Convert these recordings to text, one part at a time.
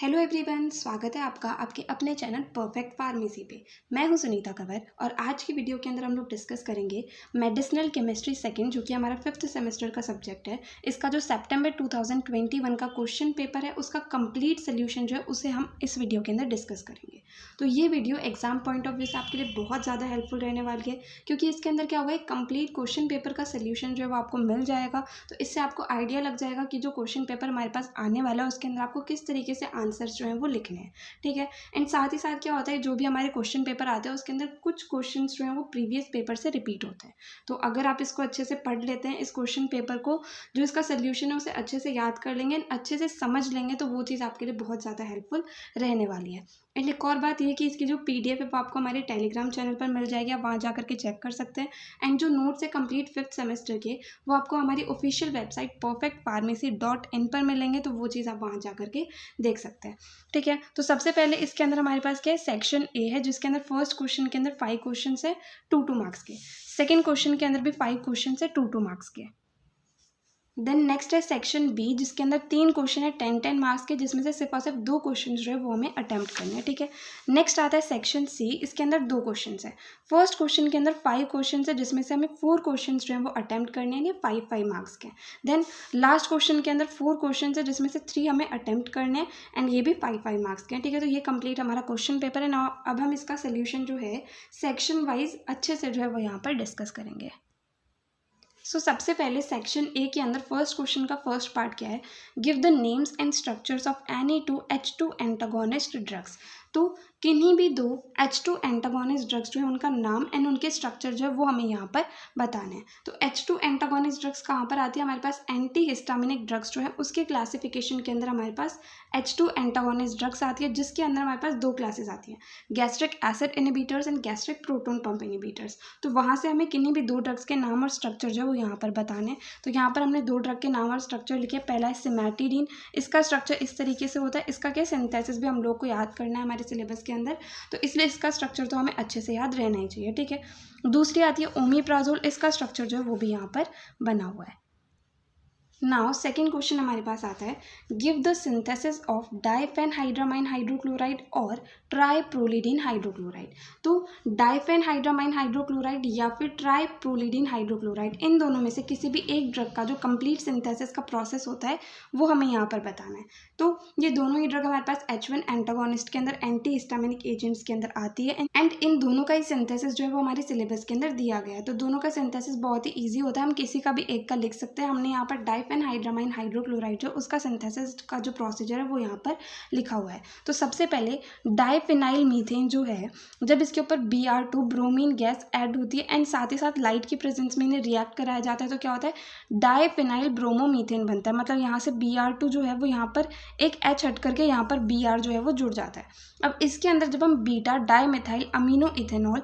Hello everyone, स्वागत है आपका आपके अपने चैनल परफेक्ट फार्मेसी पे। मैं हूं सुनीता कंवर और आज की वीडियो के अंदर हम लोग डिस्कस करेंगे मेडिसिनल केमिस्ट्री सेकंड, जो कि हमारा 5th सेमेस्टर का सब्जेक्ट है। इसका जो सितंबर 2021 का क्वेश्चन पेपर है उसका कंप्लीट सोल्यूशन जो है उसे हम इस वीडियो के अंदर डिस्कस करेंगे। तो ये video exam point of view से आपके लिए बहुत ज़्यादा हेल्पफुल रहने वाली है, क्योंकि इसके अंदर क्या होगा, एक कंप्लीट क्वेश्चन पेपर का सोल्यूशन जो है वो आपको मिल जाएगा। तो इससे आपको आइडिया लग जाएगा कि जो क्वेश्चन पेपर हमारे पास आने वाला है उसके अंदर आपको किस तरीके से आंसर्स जो हैं वो लिखने हैं। ठीक है। एंड साथ ही साथ क्या होता है, जो भी हमारे क्वेश्चन पेपर आते हैं उसके अंदर कुछ क्वेश्चंस जो हैं वो प्रीवियस पेपर से रिपीट होते हैं। तो अगर आप इसको अच्छे से पढ़ लेते हैं, इस क्वेश्चन पेपर को, जो इसका सोल्यूशन है उसे अच्छे से याद कर लेंगे, अच्छे से समझ लेंगे, तो वो चीज़ आपके लिए बहुत ज़्यादा हेल्पफुल रहने वाली है। एंड एक और बात ये कि इसकी जो PDF है वो आपको हमारे टेलीग्राम चैनल पर मिल जाएगी, आप वहाँ जा करके चेक कर सकते हैं। एंड जो नोट्स है कंप्लीट 5th सेमेस्टर के, वो आपको हमारी ऑफिशियल वेबसाइट perfectpharmacy.in पर मिलेंगे, तो वो चीज़ आप वहाँ जा करके देख सकते हैं। ठीक है। तो सबसे पहले इसके अंदर हमारे पास क्या है, सेक्शन ए है, जिसके अंदर फर्स्ट क्वेश्चन के अंदर 5 क्वेश्चन है 2 मार्क्स के। सेकेंड क्वेश्चन के अंदर भी 5 क्वेश्चन है 2 मार्क्स के। देन नेक्स्ट है सेक्शन बी, जिसके अंदर 3 क्वेश्चन है 10 मार्क्स के, जिसमें से सिर्फ और सिर्फ 2 क्वेश्चन जो है वो हमें अटेम्प्ट करने हैं। ठीक है। नेक्स्ट आता है सेक्शन सी, इसके अंदर 2 क्वेश्चन है। फर्स्ट क्वेश्चन के अंदर 5 क्वेश्चन है, जिसमें से हमें 4 क्वेश्चन जो है वो अटेम्प्ट करने हैं, ये 5 मार्क्स के। देन लास्ट क्वेश्चन के अंदर 4 क्वेश्चन है, जिसमें से 3 हमें अटेम्प्ट करने हैं, एंड ये भी 5 मार्क्स के हैं। ठीक है। तो ये कंप्लीट हमारा क्वेश्चन पेपर है ना। अब हम इसका सोल्यूशन जो है सेक्शन वाइज अच्छे से जो है वो यहाँ पर डिस्कस करेंगे। सबसे पहले सेक्शन ए के अंदर फर्स्ट क्वेश्चन का फर्स्ट पार्ट क्या है, give the names and structures of any 2 H2 antagonist drugs. तो किन्हीं भी 2 H2 एंटागोनिस्ट ड्रग्स जो है उनका नाम एंड उनके स्ट्रक्चर जो है वो हमें यहाँ पर बताने हैं। तो H2 एंटागोनिस्ट ड्रग्स कहाँ पर आती है, हमारे पास एंटी हिस्टामिनिक ड्रग्स जो है उसके क्लासिफिकेशन के अंदर हमारे पास H2 एंटागोनिस्ट ड्रग्स आती है, जिसके अंदर हमारे पास 2 क्लासेस आती हैं, gastric acid inhibitors and gastric proton pump inhibitors. तो वहाँ से हमें किन्हीं भी 2 ड्रग्स के नाम और स्ट्रक्चर जो है वो यहाँ पर बताने। तो यहाँ पर हमने 2 ड्रग के नाम और स्ट्रक्चर लिखे। पहला है सिमेटिडीन, इसका स्ट्रक्चर इस तरीके से होता है। इसका क्या सिंथेसिस भी हम लोग को याद करना है हमारे सिलेबस के अंदर, तो इसलिए इसका स्ट्रक्चर तो हमें अच्छे से याद रहना ही चाहिए। ठीक है। दूसरी आती है ओमिप्राजोल, इसका स्ट्रक्चर जो है वो भी यहाँ पर बना हुआ है। नाउ सेकेंड क्वेश्चन हमारे पास आता है, give the synthesis of डाइफेनहाइड्रामाइन hydrochloride और ट्राइप्रोलिडीन हाइड्रोक्लोराइड। तो डाइफेनहाइड्रामाइन हाइड्रोक्लोराइड या फिर ट्राइप्रोलिडीन हाइड्रोक्लोराइड, इन दोनों में से किसी भी एक ड्रग का जो कंप्लीट सिंथेसिस का प्रोसेस होता है वो हमें यहाँ पर बताना है। तो ये दोनों ही ड्रग हमारे पास H1 एंटागोनिस्ट के अंदर एंटी हिस्टामिनिक एजेंट्स के अंदर आती है, एंड इन दोनों का ही सिंथेसिस जो है वो हमारे सिलेबस के अंदर दिया गया है। तो दोनों का सिंथेसिस बहुत ही ईजी होता है, हम किसी का भी एक का लिख सकते हैं। हमने यहाँ पर डाइफेनहाइड्रामाइन हाइड्रोक्लोराइड जो उसका सिंथेसिस का जो प्रोसीजर है वो यहाँ पर लिखा हुआ है। तो सबसे पहले डाइफिनाइल मीथेन जो है, जब इसके ऊपर Br2 ब्रोमीन गैस ऐड होती है एंड साथ ही साथ लाइट की प्रेजेंस में इन्हें रिएक्ट कराया जाता है, तो क्या होता है, डाइफिनाइल ब्रोमोमीथेन बनता है। मतलब यहाँ से Br2 जो है वो यहाँ पर एक H हट करके यहाँ पर Br जो है वो जुड़ जाता है। अब इसके अंदर जब हम beta dimethyl amino ethanol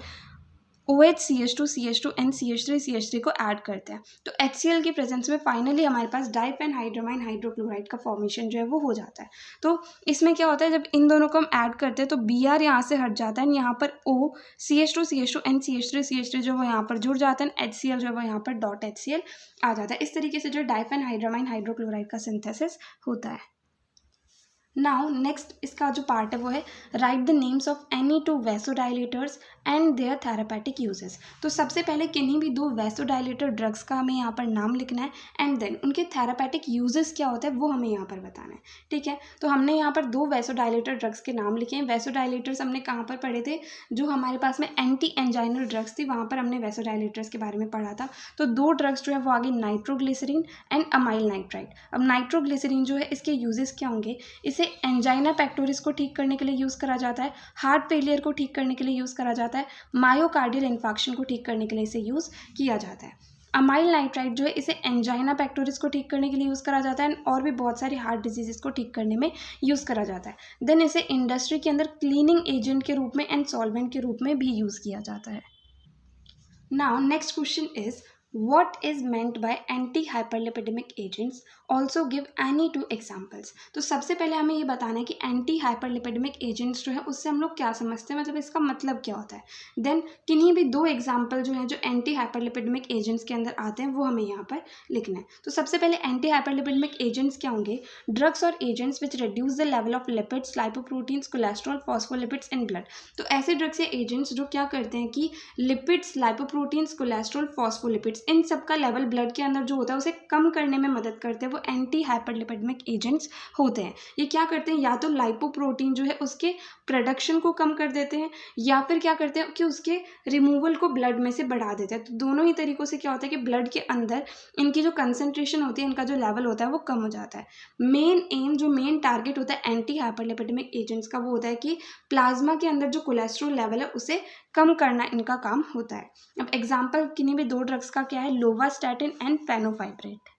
OH CH2 CH2 and CH3 को ऐड करते हैं, तो HCl की प्रेजेंस में फाइनली हमारे पास डाइफेनहाइड्रामाइन हाइड्रोक्लोराइड का फॉर्मेशन जो है वो हो जाता है। तो इसमें क्या होता है, जब इन दोनों को हम ऐड करते हैं तो Br यहाँ से हट जाता है, यहाँ पर O CH2 एंड CH3 जो वो यहाँ पर जुड़ जाते हैं, HCl जो है वो यहाँ पर डॉट HCl आ जाता है। इस तरीके से जो डाइफेनहाइड्रामाइन हाइड्रोक्लोराइड का सिंथेसिस होता है। नाउ नेक्स्ट इसका जो पार्ट है वो है, write the names of any 2 vasodilators and their therapeutic uses. तो सबसे पहले किन्हीं भी 2 वैसोडाइलेटर ड्रग्स का हमें यहाँ पर नाम लिखना है, एंड देन उनके थेरापेटिक यूजेस क्या होता है वो हमें यहाँ पर बताना है। ठीक है। तो हमने यहाँ पर 2 वैसोडाइलेटर ड्रग्स के नाम लिखे हैं। वैसोडाइलेटर्स हमने कहाँ पर पढ़े थे, जो हमारे पास में एंटी एंजाइनल ड्रग्स थी वहाँ पर हमने वैसोडाइलेटर्स के बारे में पढ़ा था। तो 2 ड्रग्स जो है वो आगे नाइट्रोग्लिसरीन एंड अमाइल नाइट्राइड। अब नाइट्रोग्लिसरीन जो है इसके यूजेस क्या होंगे, इसे एंजाइना पेक्टोरिस को ठीक करने के लिए यूज़ करा जाता है, हार्ट फेलियर को ठीक करने के लिए यूज़ करा जाता है, मायोकार्डियल इन्फार्क्शन को ठीक करने के लिए इसे यूज़ किया जाता है। अमाइल नाइट्राइड जो है इसे एंजाइना पेक्टोरिस को ठीक करने के लिए यूज़ करा जाता है, और भी बहुत सारी हार्ट डिजीज़ को ठीक करने में यूज़ करा जाता है। देन इसे इंडस्ट्री के अंदर क्लीनिंग एजेंट के रूप में एंड सॉल्वेंट के रूप में भी यूज़ किया जाता है। Now next question is, What is meant by anti hyperlipidemic agents, also give any two examples. तो सबसे पहले हमें ये बताना है कि एंटी हाइपरलिपिडेमिक एजेंट्स जो है उससे हम लोग क्या समझते हैं, मतलब इसका मतलब क्या होता है। देन किन्हीं भी दो एग्जाम्पल जो है जो एंटी हाइपरलिपिडेमिक एजेंट्स के अंदर आते हैं वो हमें यहाँ पर लिखना है। तो सबसे पहले एंटी हाइपरलिपिडेमिक एजेंट्स क्या होंगे, ड्रग्स और agents which reduce the level of lipids, lipoproteins, cholesterol, phospholipids in blood. तो ऐसे ड्रग्स या एजेंट्स जो क्या करते हैं कि लिपिड्स, लाइपोप्रोटीन्स, कोलेस्ट्रॉल, फॉस्फोलिपिड्स इन सब का लेवल ब्लड के अंदर जो होता है उसे कम करने में मदद करते हैं, वो एंटी हाइपरलिपिडेमिक एजेंट्स होते हैं। ये क्या करते हैं, या तो लाइपोप्रोटीन जो है उसके प्रोडक्शन को कम कर देते हैं, या फिर क्या करते हैं कि उसके रिमूवल को ब्लड में से बढ़ा देते हैं। तो दोनों ही तरीकों से क्या होता है कि ब्लड के अंदर इनकी जो कंसंट्रेशन होती है, इनका जो लेवल होता है वो कम हो जाता है। मेन एम, जो मेन टारगेट होता है एंटी हाइपरलिपिडेमिक एजेंट्स का, वो होता है कि प्लाज्मा के अंदर जो कोलेस्ट्रॉल लेवल है उसे कम करना इनका काम होता है। अब एग्जाम्पल किन्हीं भी दो ड्रग्स का क्या है, lovastatin and fenofibrate.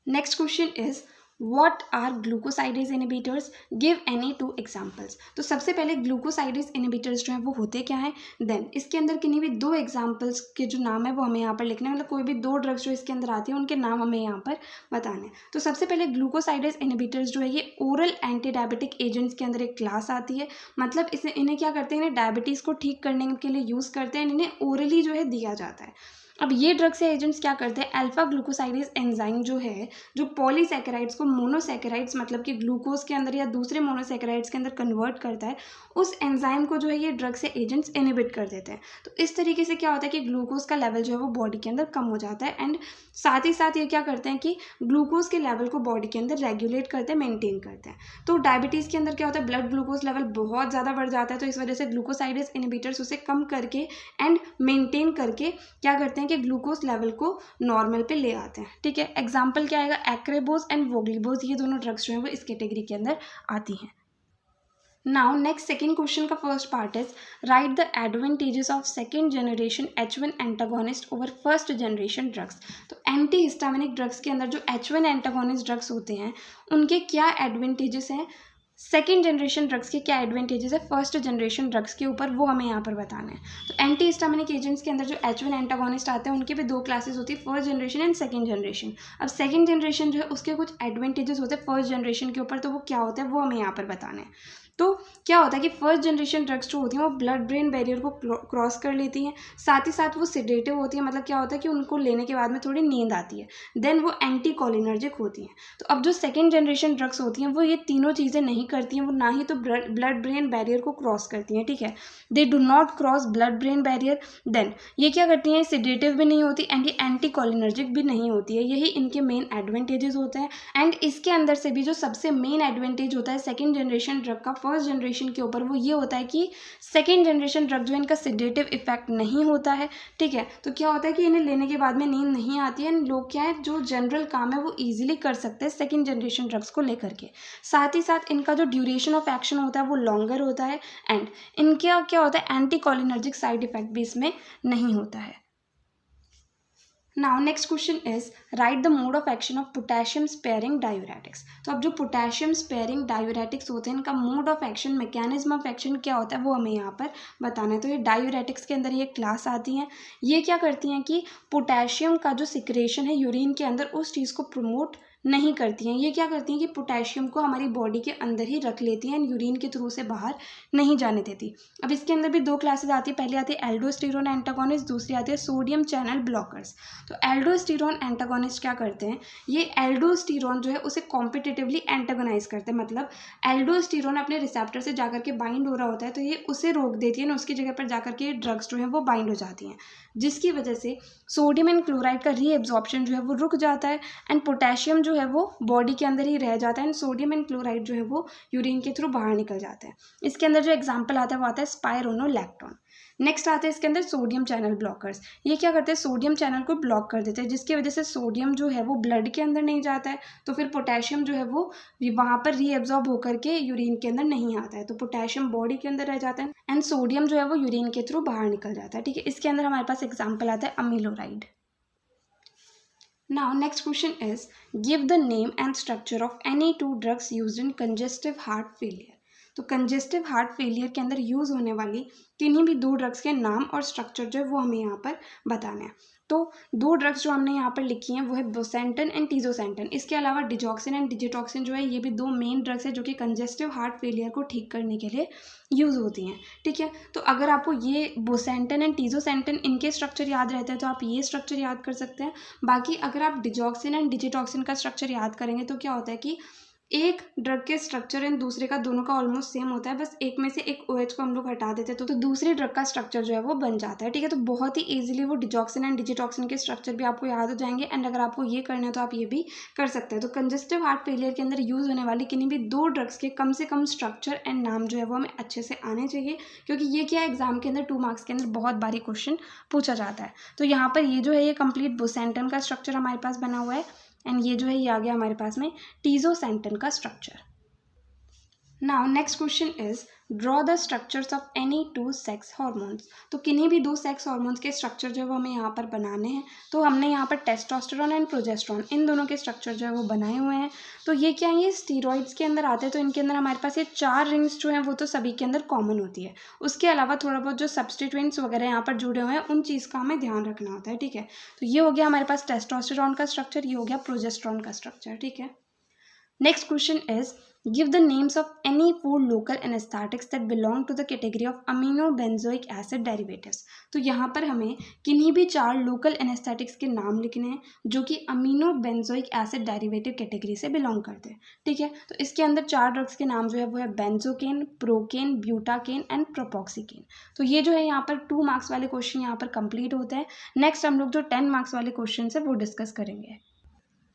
Next question is what are glucosidase inhibitors, give any two examples. तो सबसे पहले ग्लूकोसाइडेज इनहिबिटर्स जो है वो होते क्या हैं, देन इसके अंदर किन्हीं भी दो एग्जाम्पल्स के जो नाम है वो हमें यहाँ पर लिखना है, मतलब कोई भी दो ड्रग्स जो इसके अंदर आती है उनके नाम हमें यहाँ पर बताने हैं। तो सबसे पहले ग्लूकोसाइडेज इनहिबिटर्स जो है ये ओरल एंटी डायबिटिक एजेंट्स के अंदर एक क्लास आती है। मतलब इन्हें क्या करते हैं, इन्हें डायबिटीज़ को ठीक करने के लिए यूज़ करते हैं, इन्हें ओरली जो है दिया जाता है। अब ये ड्रग्स या एजेंट्स क्या करते हैं, अल्फा ग्लूकोसाइडेज एंजाइम जो है, जो पॉलीसैकेराइड्स को मोनोसैकेराइड्स मतलब कि ग्लूकोज के अंदर या दूसरे मोनोसैकेराइड्स के अंदर कन्वर्ट करता है, उस एंजाइम को जो है ये ड्रग्स या एजेंट्स इनहिबिट कर देते हैं। तो इस तरीके से क्या होता है कि ग्लूकोज का लेवल जो है वो बॉडी के अंदर कम हो जाता है, एंड साथ ही साथ ये क्या करते हैं कि ग्लूकोज के लेवल को बॉडी के अंदर रेगुलेट करते हैं, मेनटेन करते हैं। तो डायबिटीज़ के अंदर क्या होता है, ब्लड ग्लूकोज लेवल बहुत ज़्यादा बढ़ जाता है, तो इस वजह से ग्लूकोसाइडेज इनहिबिटर्स उसे कम करके एंड मेनटेन करके क्या करते हैं कि ग्लूकोज लेवल को नॉर्मल पे ले आते हैं। ठीक है, एग्जाम्पल क्या आएगा, एक्रेबोज एंड वोग्लीबोज, ये दोनों ड्रग्स जो है वो इस कैटेगरी के अंदर आती हैं। नाउ नेक्स्ट सेकेंड क्वेश्चन का first part is right the advantages of second generation H1 antagonist over first generation drugs. तो एंटी हिस्टामिनिक ड्रग्स के अंदर जो H1 एंटागोनिस्ट ड्रग्स होते हैं उनके क्या एडवांटेजेस हैं, सेकेंड जनरेशन ड्रग्स के क्या एडवांटेजेस है फर्स्ट जनरेशन ड्रग्स के ऊपर, वो हमें यहाँ पर बताना है। तो एंटी हिस्टामिनिक एजेंट्स के अंदर जो H1 एंटागोनिस्ट आते हैं उनके भी दो क्लासेस होती है, first generation and second generation. अब सेकेंड जनरेशन जो है उसके कुछ एडवांटेजेस होते हैं फर्स्ट जनरेशन के ऊपर, तो वो क्या होता है वो हमें यहाँ पर बताना है। तो क्या होता है कि फर्स्ट जनरेशन ड्रग्स जो होती हैं वो ब्लड ब्रेन बैरियर को क्रॉस कर लेती हैं, साथ ही साथ वो सिडेटिव होती है, मतलब क्या होता है कि उनको लेने के बाद में थोड़ी नींद आती है, देन वो एंटी कोलिनर्जिक होती हैं। तो अब जो सेकेंड जनरेशन ड्रग्स होती हैं वो ये तीनों चीज़ें नहीं करती हैं, वो ना ही तो ब्लड ब्रेन बैरियर को क्रॉस करती हैं, ठीक है, they do not cross blood brain barrier. Then ये क्या करती हैं, सिडेटिव भी नहीं होती एंड ये एंटी कोलिनर्जिक भी नहीं होती है, यही इनके मेन एडवांटेजेस होते हैं। एंड इसके अंदर से भी जो सबसे मेन एडवांटेज होता है सेकेंड जनरेशन ड्रग का फर्स्ट जनरेशन के ऊपर, वो ये होता है कि सेकेंड जनरेशन ड्रग जो है इनका सिडेटिव इफेक्ट नहीं होता है, ठीक है। तो क्या होता है कि इन्हें लेने के बाद में नींद नहीं आती है, लोग क्या है जो जनरल काम है वो इजीली कर सकते हैं सेकेंड जनरेशन ड्रग्स को लेकर के। साथ ही साथ इनका जो ड्यूरेशन ऑफ एक्शन होता है वो लॉन्गर होता है, एंड इनका क्या होता है एंटी कोलिनर्जिक साइड इफेक्ट भी इसमें नहीं होता है। Now next question is right the mode of action of potassium sparing diuretics. तो अब जो पोटेशियम स्पेयरिंग डायूरेटिक्स होते हैं इनका mode of action, mechanism of action क्या होता है वो हमें यहाँ पर बताना है। तो ये डायूरेटिक्स के अंदर ये क्लास आती हैं, ये क्या करती हैं कि पोटेशियम का जो सिक्रेशन है यूरिन के अंदर उस चीज़ को प्रमोट नहीं करती हैं। ये क्या करती हैं कि पोटेशियम को हमारी बॉडी के अंदर ही रख लेती हैं, यूरिन के थ्रू से बाहर नहीं जाने देती। अब इसके अंदर भी दो क्लासेस आती है, पहले आती है एल्डोस्टेरोन एंटागोनिस्ट, दूसरी आती है सोडियम चैनल ब्लॉकर्स। तो एल्डोस्टेरोन एंटागोनिस्ट क्या करते हैं, ये एल्डोस्टेरोन जो है उसे कॉम्पिटिटिवली एंटागोनाइज करते हैं, मतलब एल्डोस्टेरोन अपने रिसेप्टर से जाकर के बाइंड हो रहा होता है तो ये उसे रोक देती है ना, उसकी जगह पर जाकर के ड्रग्स जो है वो बाइंड हो जाती हैं, जिसकी वजह से सोडियम एंड क्लोराइड का रीएब्जॉर्प्शन जो है वो रुक जाता है, एंड पोटेशियम जो है वो बॉडी के अंदर ही रह जाता है, एंड सोडियम एंड क्लोराइड जो है वो यूरिन के थ्रू बाहर निकल जाते हैं। इसके अंदर जो एग्जांपल आता है वो आता है स्पाइरोनोलैक्टोन। नेक्स्ट आते हैं इसके अंदर सोडियम चैनल ब्लॉकर्स। ये क्या करते हैं, सोडियम चैनल को ब्लॉक कर देते हैं, जिसकी वजह से सोडियम जो है वो ब्लड के अंदर नहीं जाता है, तो फिर पोटेशियम जो है वो वहाँ पर रीएब्जॉर्ब होकर के यूरिन के अंदर नहीं आता है, तो पोटेशियम बॉडी के अंदर रह जाता है एंड सोडियम जो है वो यूरिन के थ्रू बाहर निकल जाता है, ठीक है। इसके अंदर हमारे पास एग्जाम्पल आता है अमीलोराइड। Now next question is give the name and structure of any two drugs used in congestive heart failure। तो कंजेस्टिव हार्ट फेलियर के अंदर यूज़ होने वाली किन्हीं भी दो ड्रग्स के नाम और स्ट्रक्चर जो है वो हमें यहाँ पर बताना है। तो 2 ड्रग्स जो हमने यहाँ पर लिखी हैं वो है बोसेंटन एंड टीजोसेंटन। इसके अलावा डिजॉक्सिन एंड डिजिटॉक्सिन जो है ये भी 2 मेन ड्रग्स है जो कि कंजेस्टिव हार्ट फेलियर को ठीक करने के लिए यूज़ होती हैं। ठीक है, तो अगर आपको ये बोसेंटन एंड टीजोसेंटन इनके स्ट्रक्चर याद रहता है तो आप ये स्ट्रक्चर याद कर सकते हैं। बाकी अगर आप डिजॉक्सिन एंड डिजिटॉक्सिन का स्ट्रक्चर याद करेंगे तो क्या होता है कि एक ड्रग के स्ट्रक्चर एंड दूसरे का दोनों का ऑलमोस्ट सेम होता है, बस एक में से एक OH को हम लोग हटा देते हैं तो दूसरे ड्रग का स्ट्रक्चर जो है वो बन जाता है। ठीक है, तो बहुत ही इजीली वो डिजॉक्सिन एंड डिजिटॉक्सिन के स्ट्रक्चर भी आपको याद हो जाएंगे। एंड अगर आपको ये करना है तो आप ये भी कर सकते हैं। तो कंजेस्टिव हार्ट फेलियर के अंदर यूज़ होने वाली किन्हीं भी 2 ड्रग्स के कम से कम स्ट्रक्चर एंड नाम जो है वो हमें अच्छे से आने चाहिए, क्योंकि ये क्या एग्जाम के अंदर 2 मार्क्स के अंदर बहुत बारी क्वेश्चन पूछा जाता है। तो यहाँ पर ये जो है ये कंप्लीट बोसेंटन का स्ट्रक्चर हमारे पास बना हुआ है एंड ये जो है ये आ गया हमारे पास में टीजोसेंटन का structure. Now next question is draw the structures of any 2 sex hormones. तो किन्हीं भी 2 सेक्स हॉर्मोन्स के स्ट्रक्चर जो है वो हमें यहाँ पर बनाने हैं। तो हमने यहाँ पर टेस्टोस्टेरोन एंड प्रोजेस्टेरोन इन दोनों के स्ट्रक्चर जो है वो बनाए हुए हैं। तो ये क्या है, ये स्टीरॉइड्स के अंदर आते हैं। तो इनके अंदर हमारे पास ये 4 रिंग्स जो हैं वो तो सभी के अंदर कॉमन होती है। उसके अलावा थोड़ा बहुत जो सब्स्टिट्यूएंट्स वगैरह यहाँ पर जुड़े हुए हैं उन चीज़ का हमें ध्यान रखना होता है। ठीक है, तो ये हो गया हमारे पास टेस्टोस्टेरोन का स्ट्रक्चर, ये हो गया प्रोजेस्टेरोन का स्ट्रक्चर। ठीक है, next question is give the names of any 4 local anesthetics that belong to the category of aminobenzoic acid derivatives। तो यहाँ पर हमें किन्हीं भी 4 लोकल एनेस्थेटिक्स के नाम लिखने हैं जो कि अमीनोबेंजोइक एसिड डेरिवेटिव कैटेगरी से बिलोंग करते हैं। ठीक है, तो इसके अंदर 4 ड्रग्स के नाम जो है वो है बेंजोकेन, प्रोकेन, ब्यूटाकेन एंड प्रोपोक्सिकेन। तो ये जो है यहाँ पर 2 मार्क्स वाले क्वेश्चन यहाँ पर कंप्लीट होते हैं। नेक्स्ट हम लोग जो 10 मार्क्स वाले क्वेश्चन है वो डिस्कस करेंगे।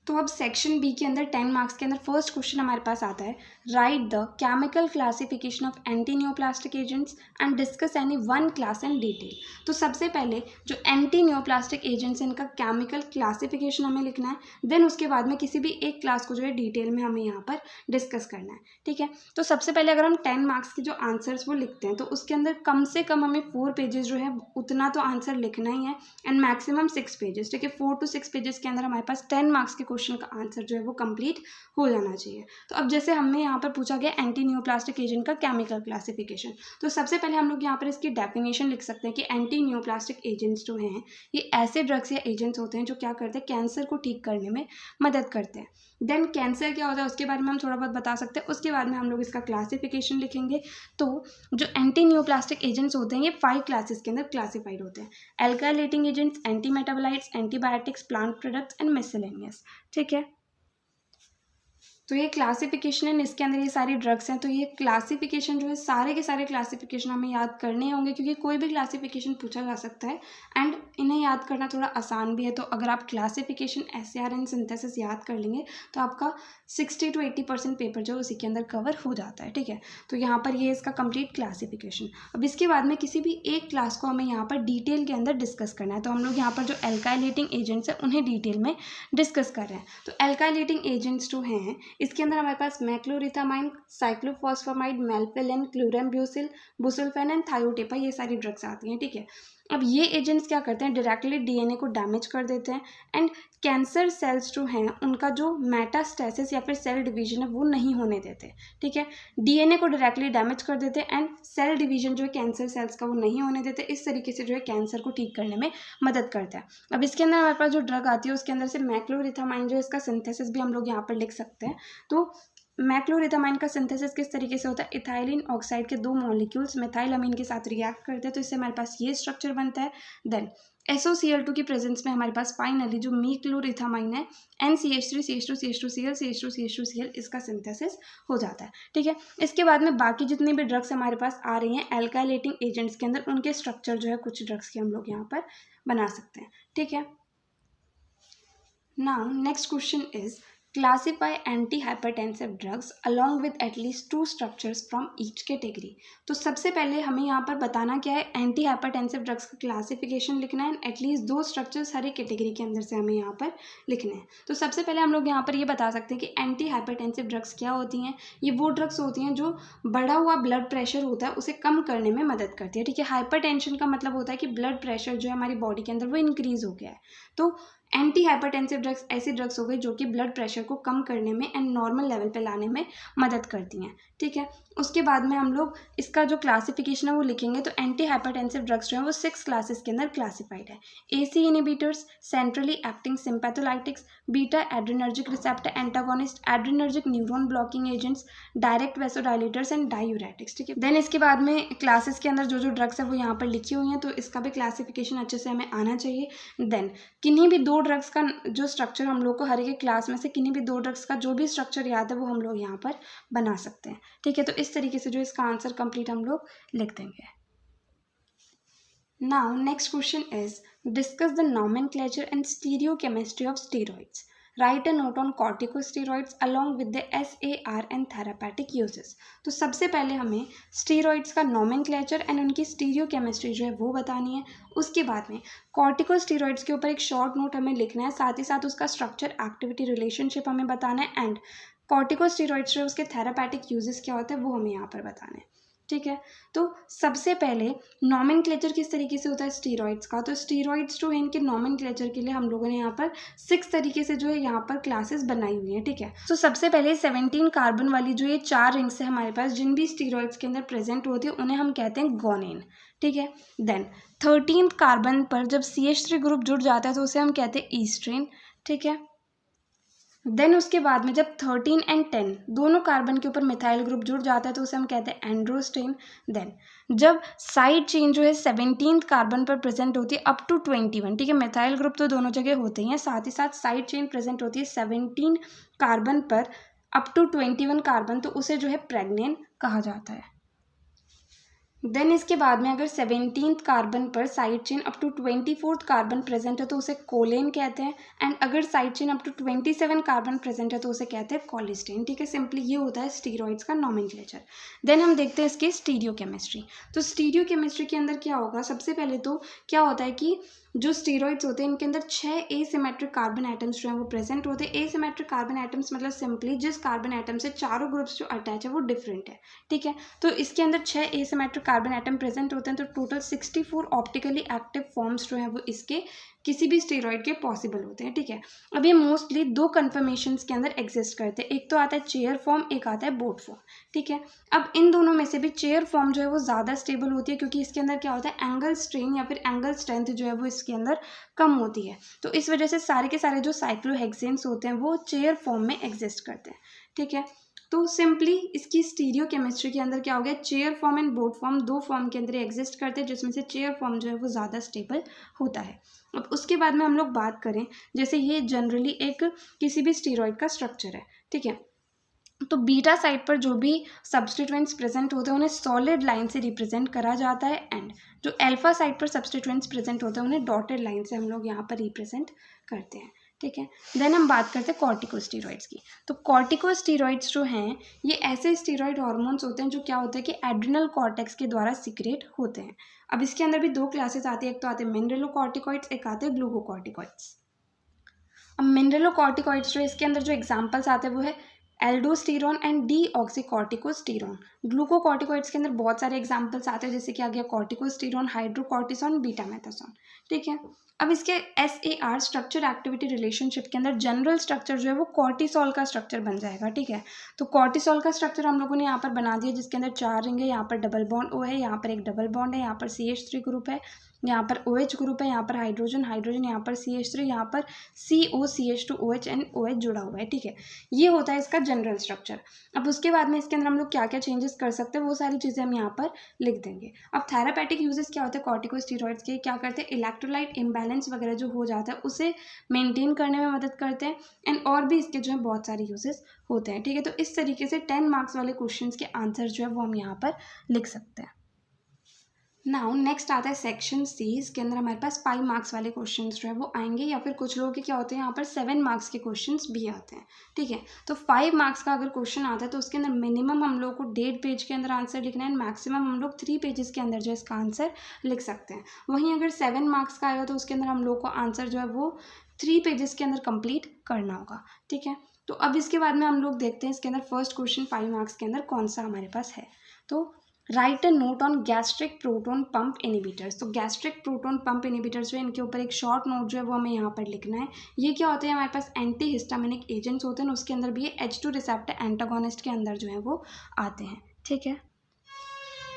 तो अब सेक्शन बी के अंदर 10 मार्क्स के अंदर फर्स्ट क्वेश्चन हमारे पास आता है, write the chemical classification of anti neoplastic agents and discuss any 1 class in detail. तो सबसे पहले जो एंटी न्योप्लास्टिक एजेंट्स हैं इनका केमिकल क्लासिफिकेशन हमें लिखना है, देन उसके बाद में किसी भी एक क्लास को जो है डिटेल में हमें यहाँ पर डिस्कस करना है। ठीक है, तो सबसे पहले अगर हम 10 मार्क्स के जो आंसर्स वो लिखते हैं तो उसके अंदर कम से कम हमें 4 पेजेस जो है उतना तो आंसर लिखना ही है एंड मैक्सिमम 6 पेजेस। ठीक है, 4 to 6 पेजेस के अंदर हमारे पास 10 मार्क्स के क्वेश्चन का आंसर जो है वो कंप्लीट हो जाना चाहिए। तो अब जैसे हमें यहाँ पर पूछा गया एंटी न्योप्लास्टिक एजेंट का केमिकल क्लासिफिकेशन, तो सबसे पहले हम लोग यहाँ पर इसकी डेफिनेशन लिख सकते हैं कि एंटी न्योप्लास्टिक एजेंट्स जो हैं ये ऐसे ड्रग्स या एजेंट्स होते हैं जो क्या करते हैं, कैंसर को ठीक करने में मदद करते हैं। देन कैंसर क्या होता है उसके बारे में हम थोड़ा बहुत बता सकते हैं, उसके बाद में हम लोग इसका क्लासिफिकेशन लिखेंगे। तो जो एंटी न्योप्लास्टिक एजेंट्स होते हैं ये 5 क्लासेस के अंदर क्लासिफाइड होते हैं, alkylating agents, anti metabolites, antibiotics, plant products and miscellaneous. ठीक है, तो ये क्लासिफिकेशन है, इसके अंदर ये सारी ड्रग्स हैं। तो ये क्लासिफिकेशन जो है सारे के सारे क्लासिफिकेशन हमें याद करने होंगे क्योंकि कोई भी क्लासिफिकेशन पूछा जा सकता है एंड इन्हें याद करना थोड़ा आसान भी है। तो अगर आप क्लासिफिकेशन SAR एंड सिंथेसिस याद कर लेंगे तो आपका 60 to 80% पेपर जो है उसी के अंदर कवर हो जाता है। ठीक है, तो यहाँ पर ये इसका कंप्लीट क्लासिफिकेशन। अब इसके बाद में किसी भी एक क्लास को हमें यहाँ पर डिटेल के अंदर डिस्कस करना है। तो हम लोग यहाँ पर जो एल्काइलेटिंग एजेंट्स हैं उन्हें डिटेल में डिस्कस कर रहे हैं। तो एल्काइलेटिंग एजेंट्स जो हैं इसके अंदर हमारे पास मैक्लोरिथामाइन, साइक्लोफॉस्फामाइड, मेल्फिलिन, क्लोरेम्ब्यूसिल, बुसुल्फेन एंड थायोटेपा ये सारी ड्रग्स आती हैं। ठीक है, अब ये एजेंट्स क्या करते हैं, डायरेक्टली DNA को डैमेज कर देते हैं एंड कैंसर सेल्स जो हैं उनका जो मेटास्टेसिस या फिर सेल डिवीजन है वो नहीं होने देते। ठीक है, DNA को डायरेक्टली डैमेज कर देते हैं एंड सेल डिवीजन जो है कैंसर सेल्स का वो नहीं होने देते। इस तरीके से जो है कैंसर को ठीक करने में मदद करता है। अब इसके अंदर हमारे पास जो ड्रग आती है उसके अंदर से मैक्लोरिथामाइन जो है इसका सिंथेसिस भी हम लोग यहाँ पर लिख सकते हैं। तो मैक्लोरिथामाइन का सिंथेसिस किस तरीके से होता है, इथाइलिन ऑक्साइड के 2 मॉलिक्यूल्स मेथाइलअमीन के साथ रिएक्ट करते हैं तो इससे हमारे पास ये स्ट्रक्चर बनता है। देन SOCl2 की प्रेजेंस में हमारे पास फाइनली जो मीक्लोरिथामाइन है NCH3 CH2 CH2Cl CH2 CH2Cl इसका सिंथेसिस हो जाता है। ठीक है, इसके बाद में बाकी जितनी भी ड्रग्स हमारे पास आ रही हैं एल्काइलेटिंग एजेंट्स के अंदर उनके स्ट्रक्चर जो है कुछ ड्रग्स के हम लोग यहाँ पर बना सकते हैं। ठीक है, now next question is classify anti hypertensive drugs along with at least 2 structures from each category. तो सबसे पहले हमें यहाँ पर बताना क्या है, एंटी हाइपरटेंसिव ड्रग्स का क्लासिफिकेशन लिखना है, एटलीस्ट 2 स्ट्रक्चर्स हर एक कैटेगरी के अंदर से हमें यहाँ पर लिखने हैं। तो सबसे पहले हम लोग यहाँ पर ये बता सकते हैं कि एंटी हाइपरटेंसिव ड्रग्स क्या होती हैं। ये वो ड्रग्स होती हैं जो बढ़ा हुआ ब्लड प्रेशर होता है उसे कम करने में मदद करती है। ठीक है, हाइपरटेंशन का मतलब होता है कि ब्लड प्रेशर जो है हमारी बॉडी के अंदर वो इंक्रीज़ हो गया है। तो एंटी हाइपरटेंसिव ड्रग्स ऐसी ड्रग्स हो गई जो कि ब्लड प्रेशर को कम करने में एंड नॉर्मल लेवल पे लाने में मदद करती हैं, ठीक है। उसके बाद में हम लोग इसका जो क्लासिफिकेशन है वो लिखेंगे। तो एंटी हाइपरटेंसिव ड्रग्स जो है वो 6 क्लासेस के अंदर क्लासिफाइड है। ACE inhibitors, centrally acting sympatholytics, beta adrenergic receptor antagonist, adrenergic neuron blocking agents, direct vasodilators and diuretics, ठीक है। देन इसके बाद में क्लासेस के अंदर जो जो ड्रग्स है वो यहाँ पर लिखी हुई हैं, तो इसका भी क्लासिफिकेशन अच्छे से हमें आना चाहिए। देन किन्हीं भी 2 ड्रग्स का जो स्ट्रक्चर हम लोग को हर एक क्लास में से किन्हीं भी 2 ड्रग्स का जो भी स्ट्रक्चर याद है वो हम लोग यहाँ पर बना सकते हैं, ठीक है। तो इस तरीके से जो इसका आंसर कंप्लीट हम लोग लिख देंगे। Now next question is discuss the nomenclature and stereochemistry of steroids. Right a note on corticosteroids along with the SAR and therapeutic uses. तो सबसे पहले हमें स्टेरॉइड्स का नॉमेनक्लेचर एंड उनकी स्टीरियोकेमिस्ट्री जो है वो बतानी है। उसके बाद में कॉर्टिकोस्टेरॉइड्स के ऊपर एक शॉर्ट नोट हमें लिखना है, साथ ही साथ उसका स्ट्रक्चर एक्टिविटी रिलेशनशिप हमें बताना है, एंड कॉर्टिकोस्टेरॉइड्स जो उसके थेरापेटिक यूजेस क्या होते हैं वो हमें यहाँ पर बताना है, ठीक है। तो सबसे पहले नॉमेनक्लेचर किस तरीके से होता है स्टीरॉइड्स का। तो स्टीरॉइड्स जो है इनके नॉमेनक्लेचर के लिए हम लोगों ने यहाँ पर 6 तरीके से जो है यहाँ पर क्लासेस बनाई हुई हैं, ठीक है। तो सबसे पहले 17 कार्बन वाली जो ये 4 रिंग्स है हमारे पास, जिन भी स्टीरॉइड्स के अंदर प्रेजेंट होती है उन्हें हम कहते हैं गोनेन, ठीक है। देन 13 कार्बन पर जब CH3 ग्रुप जुड़ जाता है तो उसे हम कहते हैं ईस्ट्रीन, ठीक है। देन उसके बाद में जब 13 एंड 10 दोनों कार्बन के ऊपर मिथाइल ग्रुप जुड़ जाता है तो उसे हम कहते हैं एंड्रोस्टेन। देन जब साइड चेन जो है 17 कार्बन पर प्रेजेंट होती है अप टू 21, ठीक है, मिथाइल ग्रुप तो दोनों जगह होते ही हैं, साथ ही साथ साइड चेन प्रेजेंट होती है 17 कार्बन पर अप टू 21 कार्बन, तो उसे जो है प्रेग्नेन कहा जाता है। देन इसके बाद में अगर 17th कार्बन पर side chain up to 24th carbon present है तो उसे कोलेन कहते हैं, एंड अगर side chain up to 27 carbon present है तो उसे कहते हैं कोलिस्टेन, ठीक है। सिंपली ये होता है स्टीरॉइड्स का नॉमेनक्लेचर। देन हम देखते हैं इसकी स्टीरियोकेमिस्ट्री। तो स्टीरियोकेमिस्ट्री के अंदर क्या होगा, सबसे पहले तो क्या होता है कि जो स्टीरॉइड्स होते हैं इनके अंदर 6 एसिमेट्रिक कार्बन एटम्स जो है वो प्रेजेंट होते हैं। एसिमेट्रिक कार्बन एटम्स मतलब सिंपली जिस कार्बन एटम से चारों ग्रुप्स जो अटैच है वो डिफरेंट है, ठीक है। तो इसके अंदर 6 एसिमेट्रिक कार्बन एटम प्रेजेंट होते हैं, तो टोटल 64 ऑप्टिकली एक्टिव फॉर्म्स जो है वो इसके किसी भी स्टेरॉइड के पॉसिबल होते हैं, ठीक है। अब ये मोस्टली 2 कन्फर्मेशंस के अंदर एग्जिस्ट करते हैं, एक तो आता है चेयर फॉर्म, एक आता है बोट फॉर्म, ठीक है। अब इन दोनों में से भी चेयर फॉर्म जो है वो ज़्यादा स्टेबल होती है क्योंकि इसके अंदर क्या होता है एंगल स्ट्रेन या फिर एंगल स्ट्रेंथ जो है वो इसके अंदर कम होती है, तो इस वजह से सारे के सारे जो साइक्लोहेक्सेन्स होते हैं वो चेयर फॉर्म में एग्जिस्ट करते हैं, ठीक है। तो सिंपली इसकी स्टीरियोकेमिस्ट्री के अंदर क्या हो गया, chair form and boat form 2 form के अंदर एग्जिस्ट करते हैं, जिसमें से चेयर फॉर्म जो है वो ज़्यादा स्टेबल होता है। अब उसके बाद में हम लोग बात करें, जैसे ये जनरली एक किसी भी स्टीरॉइड का स्ट्रक्चर है, ठीक है। तो बीटा साइड पर जो भी सब्सटीट्यूएंट्स प्रेजेंट होते हैं उन्हें सॉलिड लाइन से रिप्रेजेंट करा जाता है, एंड जो अल्फा साइड पर सब्सटीट्यूएंट्स प्रेजेंट होते हैं उन्हें डॉटेड लाइन से हम लोग यहाँ पर रिप्रेजेंट करते हैं, ठीक है। देन हम बात करते हैं कॉर्टिकोस्टेरॉइड्स की। तो कॉर्टिकोस्टेरॉइड्स जो हैं ये ऐसे स्टेरॉइड हार्मोन्स होते हैं जो क्या होते हैं कि एड्रिनल कॉर्टेक्स के द्वारा सीक्रेट होते हैं। अब इसके अंदर भी 2 क्लासेस आती है, एक तो आते हैं मिनरलोकॉर्टिकॉइड्स, एक आते हैं ग्लूकोकॉर्टिकॉइड्स। अब मिनरलोकॉर्टिकॉइड्स जो इसके अंदर जो एग्जाम्पल्स आते हैं वो है एल्डोस्टेरॉन एंड डीऑक्सीकॉर्टिकोस्टेरॉन। ग्लूकोकॉर्टिकॉइड्स के अंदर बहुत सारे एग्जांपल्स आते हैं, जैसे कि आ गया कॉर्टिकोस्टेरॉन, हाइड्रोकॉर्टिसोन, बीटामेथासोन, ठीक है। अब इसके SAR स्ट्रक्चर एक्टिविटी रिलेशनशिप के अंदर जनरल स्ट्रक्चर जो है वो कॉर्टिसोल का स्ट्रक्चर बन जाएगा, ठीक है। तो कॉर्टिसोल का स्ट्रक्चर हम लोगों ने यहाँ पर बना दिया, जिसके अंदर 4 रिंग है, यहाँ पर डबल बॉन्ड O है, यहाँ पर एक डबल बॉन्ड है, यहाँ पर CH3 ग्रुप है, यहाँ पर OH ग्रुप है, यहाँ पर हाइड्रोजन, यहाँ पर CH3, यहाँ पर COCH2OH एंड OH जुड़ा हुआ है, ठीक है। ये होता है इसका जनरल स्ट्रक्चर। अब उसके बाद में इसके अंदर हम लोग क्या क्या चेंजेस कर सकते हैं वो सारी चीज़ें हम यहाँ पर लिख देंगे। अब थेरापेटिक यूजेस क्या होते हैं कॉर्टिकोस्टेरॉइड्स के, क्या करते हैं इलेक्ट्रोलाइट इम्बैलेंस वगैरह जो हो जाता है उसे मेंटेन करने में मदद करते हैं, एंड और भी इसके जो है बहुत सारे यूजेस होते हैं, ठीक है। तो इस तरीके से 10 मार्क्स वाले क्वेश्चन के आंसर जो है वो हम यहाँ पर लिख सकते हैं। नाउ नेक्स्ट आता है सेक्शन C। इसके अंदर हमारे पास 5 मार्क्स वाले क्वेश्चंस जो है वो आएंगे, या फिर कुछ लोगों के क्या होते हैं यहाँ पर 7 मार्क्स के क्वेश्चंस भी आते हैं, ठीक है। तो 5 मार्क्स का अगर क्वेश्चन आता है तो उसके अंदर मिनिमम हम लोग को 1.5 पेज के अंदर आंसर लिखना है, मैक्सिमम हम लोग 3 पेजेस के अंदर जो है इसका आंसर लिख सकते हैं। वहीं अगर 7 मार्क्स का आएगा तो उसके अंदर हम लोग को आंसर जो है वो 3 पेजेस के अंदर कंप्लीट करना होगा, ठीक है। तो अब इसके बाद में हम लोग देखते हैं इसके अंदर फर्स्ट क्वेश्चन 5 मार्क्स के अंदर कौन सा हमारे पास है। तो right a note on gastric proton pump inhibitors. तो गैस्ट्रिक प्रोटोन पंप इनिबिटर्स जो है इनके ऊपर एक शॉर्ट नोट जो है वो हमें यहाँ पर लिखना है। ये क्या होते हैं, हमारे पास एंटी हिस्टामिनिक एजेंट्स होते हैं, उसके अंदर भी ये H2 रिसेप्टर एंटागोनिस्ट के अंदर जो है वो आते हैं। ठीक है,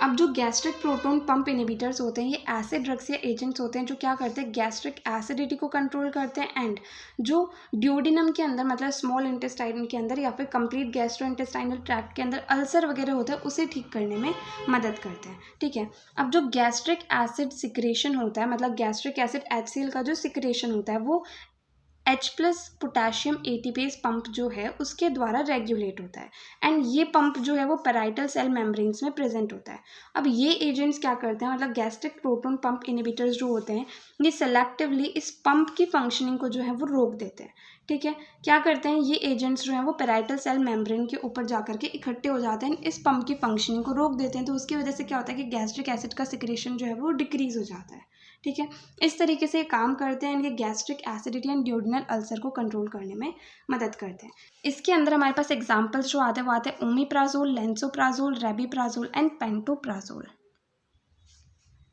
अब जो गैस्ट्रिक प्रोटोन पंप इनिबिटर्स होते हैं ये ऐसे ड्रग्स या एजेंट्स होते हैं जो क्या करते हैं, गैस्ट्रिक एसिडिटी को कंट्रोल करते हैं एंड जो ड्यूडिनम के अंदर मतलब स्मॉल इंटेस्टाइन के अंदर या फिर कंप्लीट गैस्ट्रो इंटेस्टाइनल ट्रैक्ट के अंदर अल्सर वगैरह होता है उसे ठीक करने में मदद करते हैं। ठीक है, अब जो गैस्ट्रिक एसिड सिक्रेशन होता है, मतलब गैस्ट्रिक एसिड HCl का जो सिक्रेशन होता है वो H+ पोटेशियम एटीपेज पंप जो है उसके द्वारा रेगुलेट होता है एंड ये पंप जो है वो पैराइटल सेल मेम्ब्रेन्स में प्रेजेंट होता है। अब ये एजेंट्स क्या करते हैं, मतलब गैस्ट्रिक प्रोटोन पंप इनिबिटर्स जो होते हैं ये सेलेक्टिवली इस पंप की फंक्शनिंग को जो है वो रोक देते हैं। ठीक है, क्या करते हैं ये एजेंट्स जो हैं वो पैराइटल सेल मेम्ब्रेन के ऊपर जाकर के इकट्ठे हो जाते हैं, इस पंप की फंक्शनिंग को रोक देते हैं, तो उसकी वजह से क्या होता है कि गैस्ट्रिक एसिड का सिक्रेशन जो है वो डिक्रीज हो जाता है। ठीक है, इस तरीके से काम करते हैं, ये gastric acidity and duodenal ulcer को कंट्रोल करने में मदद करते हैं। इसके अंदर हमारे पास एग्जांपल्स जो आते हैं वो आते हैं omeprazole, lansoprazole, rabeprazole and pantoprazole.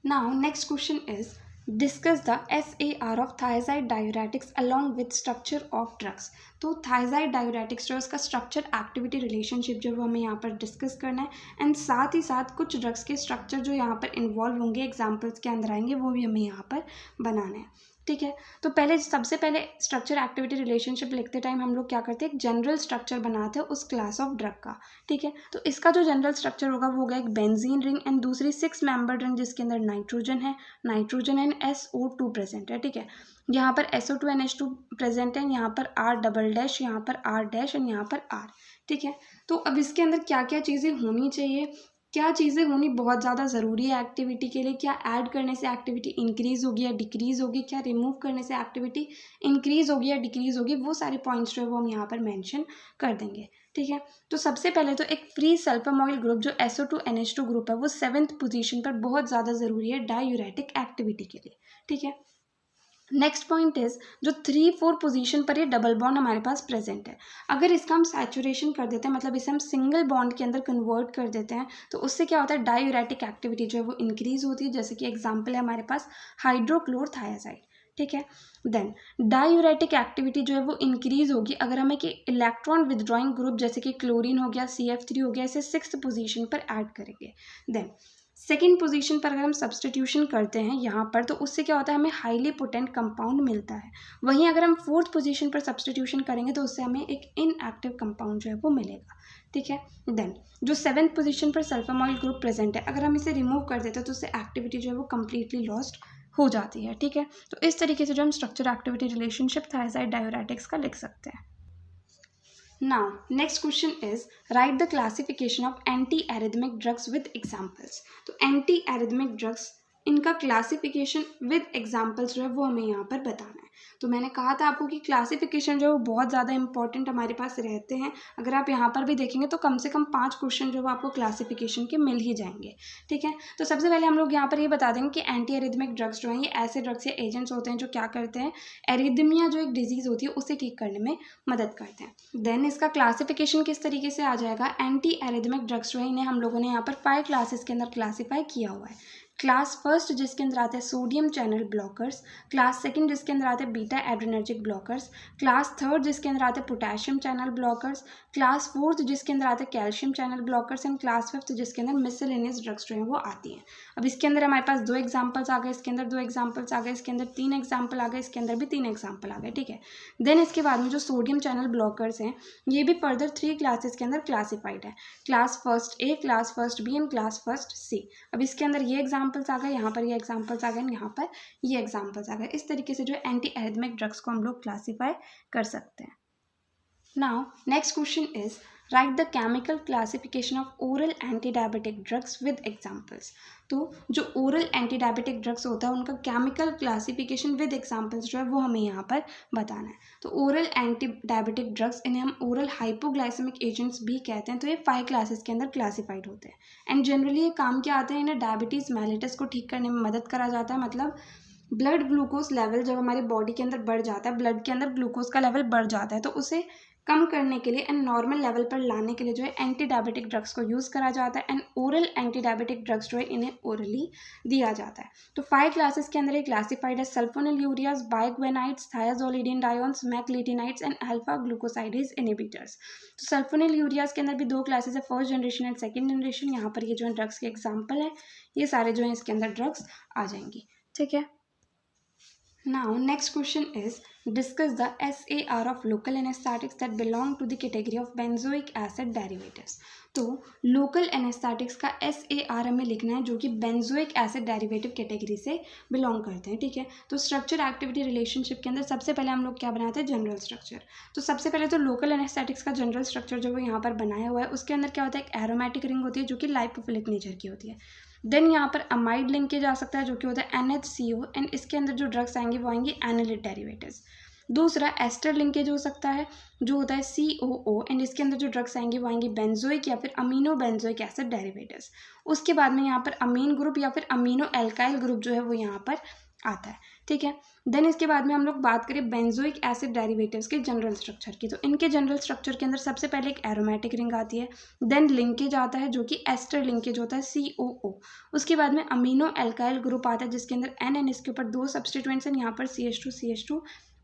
Now next question is discuss the SAR of thiazide diuretics along with structure of drugs. तो थायजाइड डायूरेटिक्स जो है उसका स्ट्रक्चर एक्टिविटी रिलेशनशिप जो है वो हमें यहाँ पर डिस्कस करना है एंड साथ ही साथ कुछ ड्रग्स के स्ट्रक्चर जो यहाँ पर इन्वॉल्व होंगे एग्जाम्पल्स के अंदर आएंगे वो भी हमें यहाँ पर बनाना है। ठीक है, तो सबसे पहले स्ट्रक्चर एक्टिविटी रिलेशनशिप लिखते टाइम हम लोग क्या करते हैं, एक जनरल स्ट्रक्चर बनाते हैं उस क्लास ऑफ ड्रग का। ठीक है, तो इसका जो जनरल स्ट्रक्चर होगा वो होगा एक बेंजीन रिंग एंड दूसरी 6 मेंबर्ड रिंग जिसके अंदर नाइट्रोजन है, नाइट्रोजन एंड SO2 प्रेजेंट है। ठीक है, यहाँ पर SO2 NH2 प्रेजेंट है, यहाँ पर R डबल डैश, यहाँ पर R डैश एंड यहाँ पर R। ठीक है, तो अब इसके अंदर क्या क्या चीज़ें होनी चाहिए, क्या चीज़ें होनी बहुत ज़्यादा ज़रूरी है एक्टिविटी के लिए, क्या ऐड करने से एक्टिविटी इंक्रीज़ होगी या डिक्रीज़ होगी, क्या रिमूव करने से एक्टिविटी इंक्रीज़ होगी या डिक्रीज़ होगी, वो सारे पॉइंट्स जो है वो हम यहाँ पर मेंशन कर देंगे। ठीक है, तो सबसे पहले तो एक फ्री सल्फामॉइल ग्रुप जो SO2 NH2 ग्रुप है वो 7th पोजीशन पर बहुत ज़्यादा ज़रूरी है डायूरेटिक एक्टिविटी के लिए। ठीक है, नेक्स्ट पॉइंट इज जो 3-4 पोजीशन पर ये डबल बॉन्ड हमारे पास प्रेजेंट है, अगर इसका हम सैचुरेशन कर देते हैं मतलब इसे हम सिंगल बॉन्ड के अंदर कन्वर्ट कर देते हैं तो उससे क्या होता है, डायूरेटिक एक्टिविटी जो है वो इंक्रीज होती है, जैसे कि एग्जांपल है हमारे पास हाइड्रोक्लोरथायाजाइड। ठीक है, देन डायूरेटिक एक्टिविटी जो है वो इंक्रीज होगी अगर हम एक इलेक्ट्रॉन विदड्रॉइंग ग्रुप जैसे कि क्लोरीन हो गया, CF3 हो गया, इसे 6th पोजीशन पर ऐड करेंगे। देन सेकेंड पोजीशन पर अगर हम सब्सटीट्यूशन करते हैं यहाँ पर तो उससे क्या होता है, हमें हाईली पोटेंट कंपाउंड मिलता है। वहीं अगर हम 4th पोजीशन पर सब्सटीट्यूशन करेंगे तो उससे हमें एक इनएक्टिव कंपाउंड जो है वो मिलेगा। ठीक है, देन जो 7th पोजीशन पर सल्फामॉइल ग्रुप प्रेजेंट है अगर हम इसे रिमूव कर देते हैं तो उससे एक्टिविटी जो है वो कम्प्लीटली लॉस्ट हो जाती है। ठीक है, तो इस तरीके से जो हम structure activity relationship thiazide diuretics का लिख सकते हैं। Now, next question is write the classification of anti-arrhythmic drugs with examples. तो anti-arrhythmic drugs इनका क्लासिफिकेशन विद एग्जाम्पल्स जो है वो हमें यहाँ पर बताना है। तो मैंने कहा था आपको कि क्लासिफिकेशन जो है वो बहुत ज़्यादा इंपॉर्टेंट हमारे पास रहते हैं, अगर आप यहाँ पर भी देखेंगे तो कम से कम 5 क्वेश्चन जो है वो आपको क्लासिफिकेशन के मिल ही जाएंगे। ठीक है, तो सबसे पहले हम लोग यहाँ पर ये बता देंगे कि एंटी एरिथमिक ड्रग्स जो हैं ये ऐसे ड्रग्स या एजेंट्स होते हैं जो क्या करते हैं, एरिथमिया जो एक डिजीज़ होती है उसे ठीक करने में मदद करते हैं। देन इसका क्लासिफिकेशन किस तरीके से आ जाएगा, एंटी एरिथमिक ड्रग्स जो है इन्हें हम लोगों ने यहाँ पर 5 क्लासेस के अंदर क्लासीफाई किया हुआ है। क्लास फर्स्ट जिसके अंदर आते हैं sodium channel blockers, class second जिसके अंदर आते हैं beta adrenergic blockers, class third जिसके अंदर आते हैं potassium channel blockers, class fourth जिसके अंदर आते हैं calcium channel blockers and class fifth जिसके अंदर मिसलेनियस ड्रग्स जो हैं वो आती हैं। अब इसके अंदर हमारे पास 2 एग्जाम्पल्स आ गए, इसके अंदर 2 एग्जाम्पल्स आ गए, इसके अंदर 3 एग्जाम्पल आ गए, इसके अंदर भी 3 एग्जाम्पल आ गए। ठीक है, देन इसके बाद में जो सोडियम चैनल ब्लॉकर्स हैं ये भी फर्दर 3 क्लासेस के अंदर क्लासीफाइड है, class first A, class first B and class first C. अब इसके अंदर ये एग्जाम्पल्स आ गए, यहाँ पर ये एग्जाम्पल्स आ गए, यहाँ पर ये एग्जाम्पल्स आ गए। इस तरीके से जो एंटी एरिथमिक ड्रग्स को हम लोग क्लासीफाई कर सकते हैं। Now next question is right the chemical classification of oral anti diabetic drugs with examples. तो जो ओरल एंटी डायबिटिक ड्रग्स होता है उनका केमिकल क्लासिफिकेशन विद एग्जाम्पल्स जो है वो हमें यहाँ पर बताना है। तो ओरल एंटी डायबिटिक ड्रग्स इन्हें हम ओरल हाइपोग्लाइसेमिक एजेंट्स भी कहते हैं। तो ये 5 क्लासेस के अंदर क्लासिफाइड होते हैं एंड जनरली ये काम क्या आते हैं, इन्हें डायबिटीज़ मेलिटस को ठीक करने में मदद करा जाता है। मतलब ब्लड ग्लूकोज लेवल जब हमारी बॉडी के अंदर बढ़ जाता है, ब्लड के अंदर ग्लूकोज का लेवल बढ़ जाता है तो उसे कम करने के लिए एंड नॉर्मल लेवल पर लाने के लिए जो है एंटी डायबिटिक ड्रग्स को यूज़ करा जाता है and oral anti diabetic drugs जो है इन्हें ओरली दिया जाता है। तो 5 क्लासेस के अंदर ये क्लासिफाइड है सल्फोनिलयूरियाज, बाइग्वेनाइड्स, थायाजोलिडिनडायोन्स, मैक्लिटिनाइड्स एंड अल्फा ग्लूकोसाइडेज इनहिबिटर्स। तो सल्फोनिलयूरियाज के अंदर भी 2 क्लासेस है, first generation and second generation. यहाँ पर ये जो है ड्रग्स के एग्जाम्पल है, ये सारे जो है इसके अंदर ड्रग्स आ जाएंगी, ठीक है। Now next question is discuss the SAR of local anesthetics that belong to the category of benzoic acid derivatives। तो लोकल एनेस्थेटिक्स का SAR हमें लिखना है जो कि बेंजोइक एसिड डेरिवेटिव कैटेगरी से बिलोंग करते हैं, ठीक है। तो स्ट्रक्चर एक्टिविटी रिलेशनशिप के अंदर सबसे पहले हम लोग क्या बनाते हैं, जनरल स्ट्रक्चर। तो सबसे पहले तो लोकल एनेस्थेटिक्स का जनरल स्ट्रक्चर जो वो यहाँ पर बनाया हुआ है, उसके अंदर क्या होता है, एक एरोमेटिक रिंग होती है जो कि लाइपोफिलिक नेचर की होती है। देन यहाँ पर अमाइड लिंकेज आ सकता है जो कि होता है NHCO एंड इसके अंदर जो ड्रग्स आएंगे वो आएंगे एनालिट डेरिवेटिव्स। दूसरा एस्टर लिंकेज हो सकता है जो होता है COO एंड इसके अंदर जो ड्रग्स आएंगे वो आएंगे बेंजोइक या फिर अमीनो बेंजोइक एसिड डेरिवेटिव्स। उसके बाद में यहाँ पर अमीन ग्रुप या फिर अमीनो एल्काइल ग्रुप जो है वो यहाँ पर आता है, ठीक है। देन इसके बाद में हम लोग बात करें बेंजोइक एसिड डेरिवेटिव्स के जनरल स्ट्रक्चर की। तो इनके जनरल स्ट्रक्चर के अंदर सबसे पहले एक एरोमेटिक रिंग आती है, देन लिंकेज आता है जो कि एस्टर लिंकेज होता है COO। उसके बाद में अमीनो एल्काइल ग्रुप आता है जिसके अंदर N इसके ऊपर 2 सब्स्टिट्यूएंट्स हैं, यहाँ पर CH2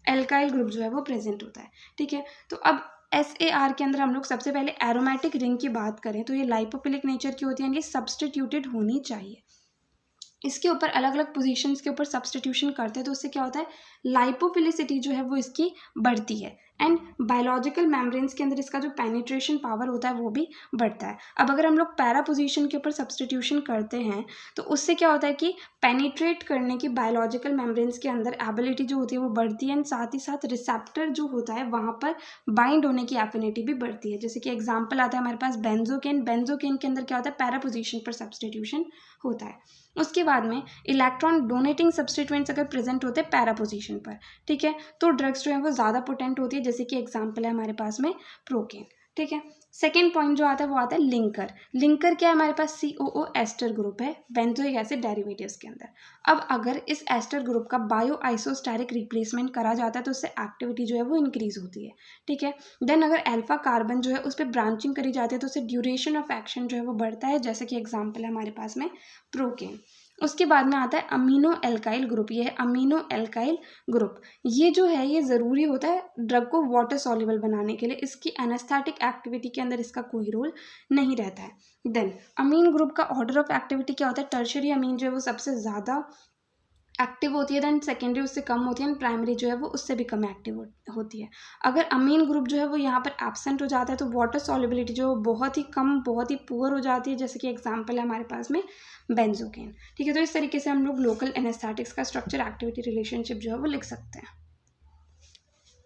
एल्काइल ग्रुप जो है वो प्रेजेंट होता है, ठीक है। तो अब SAR के अंदर हम लोग सबसे पहले एरोमेटिक रिंग की बात करें तो ये लाइपोफिलिक नेचर की होती है, ये सब्स्टिट्यूटेड होनी चाहिए। इसके ऊपर अलग अलग पोजीशंस के ऊपर सब्स्टिट्यूशन करते हैं तो उससे क्या होता है, लाइपोफिलिसिटी जो है वो इसकी बढ़ती है एंड बायोलॉजिकल मेम्ब्रेन्स के अंदर इसका जो पेनिट्रेशन पावर होता है वो भी बढ़ता है। अब अगर हम लोग पैरा पोजीशन के ऊपर सब्स्टिट्यूशन करते हैं तो उससे क्या होता है कि पेनिट्रेट करने की बायोलॉजिकल मेम्ब्रेन्स के अंदर एबिलिटी जो होती है वो बढ़ती है एंड साथ ही साथ रिसेप्टर जो होता है वहाँ पर बाइंड होने की एफिनिटी भी बढ़ती है। जैसे कि एग्जाम्पल आता है हमारे पास बेंजोकेन के अंदर क्या होता है, पैरा पोजीशन पर सब्स्टिट्यूशन होता है। उसके बाद में इलेक्ट्रॉन डोनेटिंग सब्स्टिट्यूएंट्स अगर प्रेजेंट होते हैं पैरा पोजीशन पर, ठीक है, तो ड्रग्स जो है वो ज़्यादा पोटेंट होती है, जैसे कि एग्जांपल है हमारे पास में प्रोकेन, ठीक है। सेकेंड पॉइंट जो आता है वो आता है लिंकर क्या है, हमारे पास COO एस्टर ग्रुप है बेंजोइक एसिड डेरिवेटिव्स के अंदर। अब अगर इस एस्टर ग्रुप का बायो आइसोस्टेरिक रिप्लेसमेंट करा जाता है तो उससे एक्टिविटी जो है वो इंक्रीज होती है, ठीक है। देन अगर अल्फा कार्बन जो है उस पर ब्रांचिंग करी जाती है तो उससे ड्यूरेशन ऑफ एक्शन जो है वो बढ़ता है, जैसे कि एग्जाम्पल है हमारे पास में प्रोकेन। उसके बाद में आता है अमीनो एल्काइल ग्रुप, ये है अमीनो एल्काइल ग्रुप। ये जो है ये ज़रूरी होता है ड्रग को वाटर सॉल्युबल बनाने के लिए, इसकी एनेस्थेटिक एक्टिविटी के अंदर इसका कोई रोल नहीं रहता है। देन अमीन ग्रुप का ऑर्डर ऑफ एक्टिविटी क्या होता है, टर्शरी अमीन जो है वो सबसे ज़्यादा एक्टिव होती है, देन सेकेंडरी उससे कम होती है एंड प्राइमरी जो है वो उससे भी कम एक्टिव होती है। अगर अमीन ग्रुप जो है वो यहाँ पर एब्सेंट हो जाता है तो वाटर सॉल्युबिलिटी जो बहुत ही कम, बहुत ही पुअर हो जाती है, जैसे कि एग्जांपल है हमारे पास में बेंजोकेन, ठीक है। तो इस तरीके से हम लोग लोकल एनेस्थेटिक्स का स्ट्रक्चर एक्टिविटी रिलेशनशिप जो है वो लिख सकते हैं।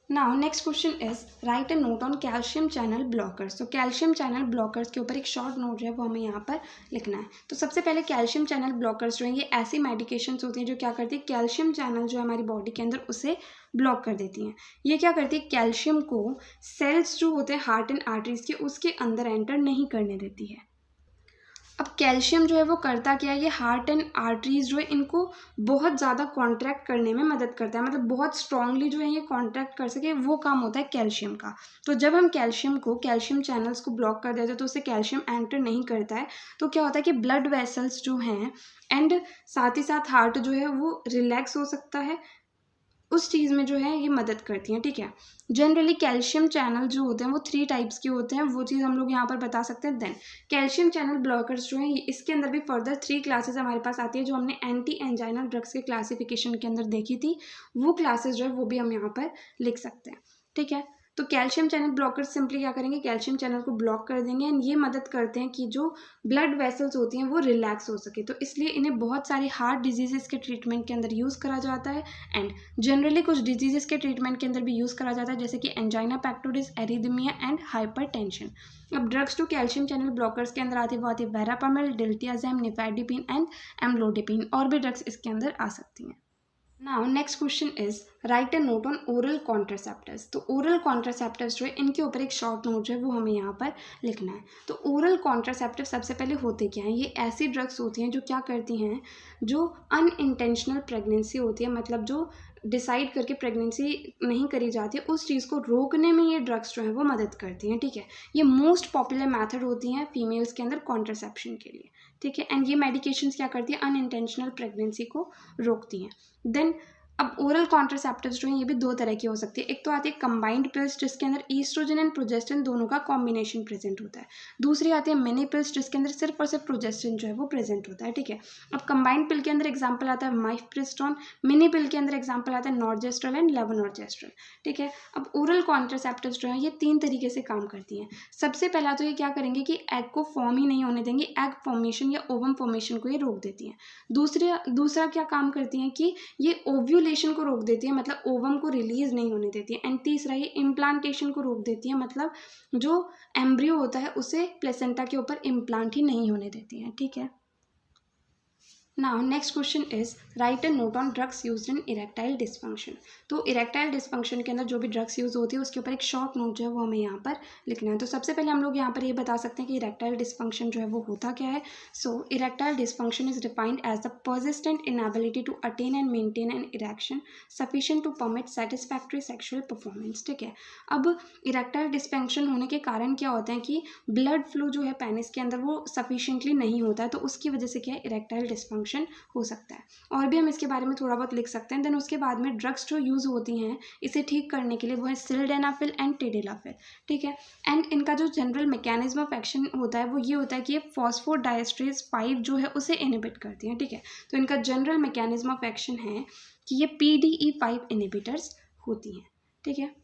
Now next question is write a note on calcium channel blockers. तो कैल्शियम चैनल ब्लॉकर्स के ऊपर एक शॉर्ट नोट जो है वो हमें यहाँ पर लिखना है। तो सबसे पहले कैल्शियम चैनल ब्लॉकर्स जो है ये ऐसी मेडिकेशंस होती हैं जो क्या करती है, कैल्शियम चैनल जो है हमारी बॉडी के अंदर उसे ब्लॉक कर देती हैं। ये क्या करती है, कैल्शियम को सेल्स जो होते हैं हार्ट एंड आर्टरीज के उसके अंदर एंटर नहीं करने देती है। अब कैल्शियम जो है वो करता क्या है, ये हार्ट एंड आर्टरीज जो है इनको बहुत ज़्यादा कॉन्ट्रैक्ट करने में मदद करता है, मतलब बहुत स्ट्रांगली जो है ये कॉन्ट्रैक्ट कर सके, वो काम होता है कैल्शियम का। तो जब हम कैल्शियम चैनल्स को ब्लॉक कर देते हैं तो उससे कैल्शियम एंटर नहीं करता है, तो क्या होता है कि ब्लड वेसल्स जो हैं एंड साथ ही साथ हार्ट जो है वो रिलैक्स हो सकता है, उस चीज़ में जो है ये मदद करती हैं, ठीक है। जनरली कैल्शियम चैनल जो होते हैं वो 3 टाइप्स के होते हैं, वो चीज़ हम लोग यहाँ पर बता सकते हैं। देन कैल्शियम चैनल ब्लॉकर्स जो हैं इसके अंदर भी फर्दर 3 क्लासेस हमारे पास आती है जो हमने एंटी एंजाइनल ड्रग्स के क्लासिफिकेशन के अंदर देखी थी, वो क्लासेस जो है वो भी हम यहाँ पर लिख सकते हैं, ठीक है। तो कैल्शियम चैनल ब्लॉकर्स सिंपली क्या करेंगे, कैल्शियम चैनल को ब्लॉक कर देंगे एंड ये मदद करते हैं कि जो ब्लड वेसल्स होती हैं वो रिलैक्स हो सके, तो इसलिए इन्हें बहुत सारी हार्ट डिजीज़ के ट्रीटमेंट के अंदर यूज़ करा जाता है एंड जनरली कुछ डिजीज़ के ट्रीटमेंट के अंदर भी यूज़ करा जाता है, जैसे कि angina pectoris, arrhythmia and hypertension. अब drugs to calcium channel blockers के अंदर आती है वो आती है verapamil, diltiazem, nifedipine and amlodipine, और भी ड्रग्स इसके अंदर आ सकती हैं। Now next question is write a note on oral contraceptives. तो ओरल कॉन्ट्रासेप्टिव्स जो है इनके ऊपर एक शॉर्ट नोट जो है वो हमें यहाँ पर लिखना है। तो ओरल कॉन्ट्रासेप्टिव सबसे पहले होते क्या हैं, ये ऐसी ड्रग्स होती हैं जो क्या करती हैं, जो अनइंटेंशनल प्रेगनेंसी होती है, मतलब जो डिसाइड करके प्रेगनेंसी नहीं करी जाती, उस चीज़ को रोकने में ये ड्रग्स जो है वो मदद करती हैं, ठीक है। ये मोस्ट पॉपुलर मेथड होती हैं फीमेल्स के अंदर कॉन्ट्रासेप्शन के लिए, ठीक है। एंड ये मेडिकेशंस क्या करती है, अनइंटेंशनल प्रेगनेंसी को रोकती हैं। देन अब ओरल कॉन्ट्रासेप्टिव्स जो हैं ये भी दो तरह की हो सकती है। एक तो आती है कंबाइंड पिल्स जिसके अंदर ईस्ट्रोजन एंड प्रोजेस्टेरोन दोनों का कॉम्बिनेशन प्रेजेंट होता है। दूसरी आती है मिनी पिल्स जिसके अंदर सिर्फ और सिर्फ प्रोजेस्टेरोन जो है वो प्रेजेंट होता है, ठीक है। अब कंबाइंड पिल के अंदर एग्जाम्पल आता है माइफप्रिस्टोन, मिनी पिल के अंदर एग्जाम्पल आता है नॉर्जेस्ट्रल एंड लेवोनॉर्जेस्ट्रल, ठीक है। अब ओरल कॉन्ट्रासेप्टिव्स जो है ये 3 तरीके से काम करती हैं। सबसे पहला तो ये क्या करेंगे कि एग को फॉर्म ही नहीं होने देंगे, एग फॉर्मेशन या ओवम फॉर्मेशन को ये रोक देती हैं। दूसरा क्या काम करती हैं कि ये ओव्यूलेशन को रोक देती है, मतलब ओवम को रिलीज नहीं होने देती है। एंड तीसरा ये इम्प्लांटेशन को रोक देती है, मतलब जो एम्ब्रियो होता है उसे प्लेसेंटा के ऊपर इम्प्लांट ही नहीं होने देती है, ठीक है। Now next question is write a note on drugs used in erectile dysfunction. तो इरेक्टाइल डिसफंक्शन के अंदर जो भी ड्रग्स यूज होती है उसके ऊपर एक शॉर्ट नोट जो है वो हमें यहाँ पर लिखना है। तो सबसे पहले हम लोग यहाँ पर ये बता सकते हैं कि इरेक्टाइल डिसफंक्शन जो है वो होता क्या है। So erectile dysfunction is defined as the persistent inability to attain and maintain an erection sufficient to permit satisfactory sexual performance, ठीक है। अब इरेक्टाइल डिसफंक्शन होने के कारण क्या होते हैं कि ब्लड फ्लो जो है पेनिस के अंदर वो सफिशिएंटली नहीं होता है, तो उसकी वजह से क्या है इरेक्टाइल डिसफंक्शन हो सकता है। और भी हम इसके बारे में थोड़ा बहुत लिख सकते हैं। देन उसके बाद में ड्रग्स जो यूज होती हैं इसे ठीक करने के लिए वो है सिल्डेनाफिल एंड टेडेलाफिल, ठीक है। एंड इनका जो जनरल मैकेनिज्म ऑफ एक्शन होता है वो ये होता है कि ये फॉस्फोडाइएस्ट्रेज 5 जो है उसे इनहिबिट करती है, ठीक है। तो इनका जनरल मैकेनिज्म ऑफ एक्शन है कि ये PDE5 इनहिबिटर्स होती हैं, ठीक है।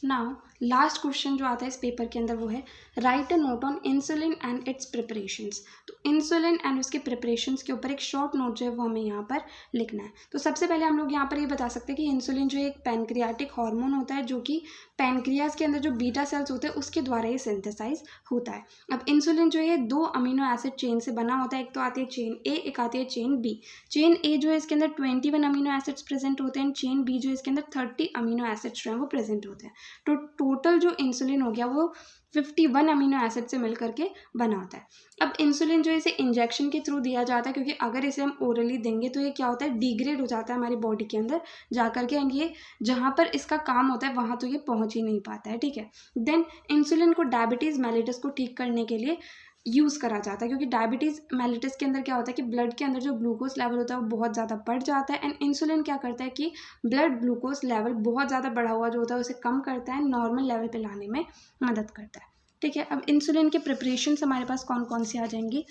नाउ लास्ट क्वेश्चन जो आता है इस पेपर के अंदर वो है right a note on insulin and it's preparations. तो इंसुलिन एंड उसके प्रिपरेशंस के ऊपर एक शॉर्ट नोट जो है वो हमें यहाँ पर लिखना है। तो सबसे पहले हम लोग यहाँ पर ये बता सकते हैं कि इंसुलिन जो एक पैनक्रियाटिक हार्मोन होता है जो कि पैनक्रियाज के अंदर जो बीटा सेल्स होते हैं उसके द्वारा ये सिंथेसाइज होता है। अब इंसुलिन जो है 2 अमीनो एसिड चेन से बना होता है, एक तो आती है चेन ए, एक आती है चेन बी। चेन ए जो है इसके अंदर 21 अमीनो एसिड्स प्रेजेंट होते हैं, चेन बी जो है इसके अंदर 30 अमीनो एसिड्स जो है वो प्रेजेंट होते हैं। तो टोटल जो इंसुलिन हो गया वो 51 अमीनो एसिड से मिलकर के बना होता है। अब इंसुलिन जो है इसे इंजेक्शन के थ्रू दिया जाता है, क्योंकि अगर इसे हम ओरली देंगे तो ये क्या होता है डिग्रेड हो जाता है हमारी बॉडी के अंदर जा करके, एंड ये जहाँ पर इसका काम होता है वहाँ तो ये पहुँच ही नहीं पाता है, ठीक है। देन इंसुलिन को डायबिटीज़ मेलिटस को ठीक करने के लिए यूज़ करा जाता है, क्योंकि डायबिटीज़ मेलिटस के अंदर क्या होता है कि ब्लड के अंदर जो ग्लूकोज लेवल होता है वो बहुत ज़्यादा बढ़ जाता है। एंड इंसुलिन क्या करता है कि ब्लड ग्लूकोज लेवल बहुत ज़्यादा बढ़ा हुआ जो होता है उसे कम करता है, नॉर्मल लेवल पे लाने में मदद करता है, ठीक है। अब इंसुलिन के प्रिपरेशंस हमारे पास कौन कौन सी आ जाएंगी,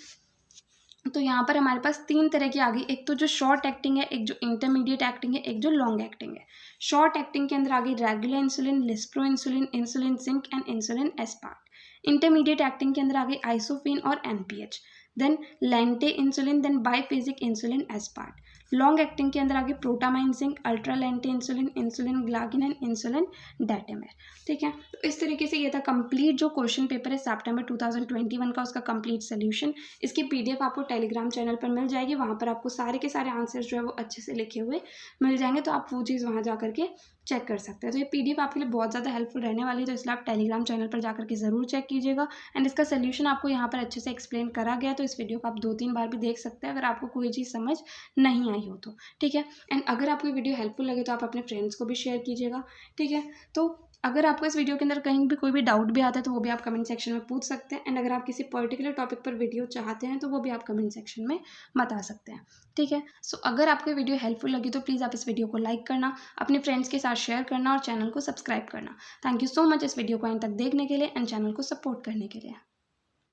तो यहाँ पर हमारे पास 3 तरह की आ गई। एक तो जो शॉर्ट एक्टिंग है, एक जो इंटरमीडिएट एक्टिंग है, एक जो लॉन्ग एक्टिंग है। शॉर्ट एक्टिंग के अंदर आ गई regular insulin, lispro insulin, insulin zinc and insulin aspart. Intermediate acting के अंदर आ गई आइसोफेन और NPH, then lente insulin, then biphasic insulin aspart. Long acting के अंदर आ गई protamine zinc, ultra lente insulin, insulin glargine and insulin detemir, ठीक है। तो इस तरीके से ये था कंप्लीट जो क्वेश्चन पेपर है सितंबर 2021 का, उसका कंप्लीट सोल्यूशन। इसकी PDF आपको टेलीग्राम चैनल पर मिल जाएगी, वहाँ पर आपको सारे के सारे आंसर्स जो है वो अच्छे से लिखे हुए मिल जाएंगे, तो आप वो चीज़ वहाँ जा करके चेक कर सकते हैं। तो ये PDF आपके लिए बहुत ज़्यादा हेल्पफुल रहने वाली है, तो इसलिए आप टेलीग्राम चैनल पर जाकर के ज़रूर चेक कीजिएगा। एंड इसका सोल्यूशन आपको यहाँ पर अच्छे से एक्सप्लेन करा गया, तो इस वीडियो को आप 2-3 बार भी देख सकते हैं अगर आपको कोई चीज़ समझ नहीं आई हो तो, ठीक है। एंड अगर आपको वीडियो हेल्पफुल लगे तो आप अपने फ्रेंड्स को भी शेयर कीजिएगा, ठीक है। तो अगर आपको इस वीडियो के अंदर कहीं भी कोई भी डाउट भी आता है तो वो भी आप कमेंट सेक्शन में पूछ सकते हैं। एंड अगर आप किसी पर्टिकुलर टॉपिक पर वीडियो चाहते हैं तो वो भी आप कमेंट सेक्शन में बता सकते हैं, ठीक है। सो अगर आपको वीडियो हेल्पफुल लगी तो प्लीज़ आप इस वीडियो को लाइक करना, अपने फ्रेंड्स के साथ शेयर करना और चैनल को सब्सक्राइब करना। थैंक यू सो मच इस वीडियो को एंड तक देखने के लिए एंड चैनल को सपोर्ट करने के लिए।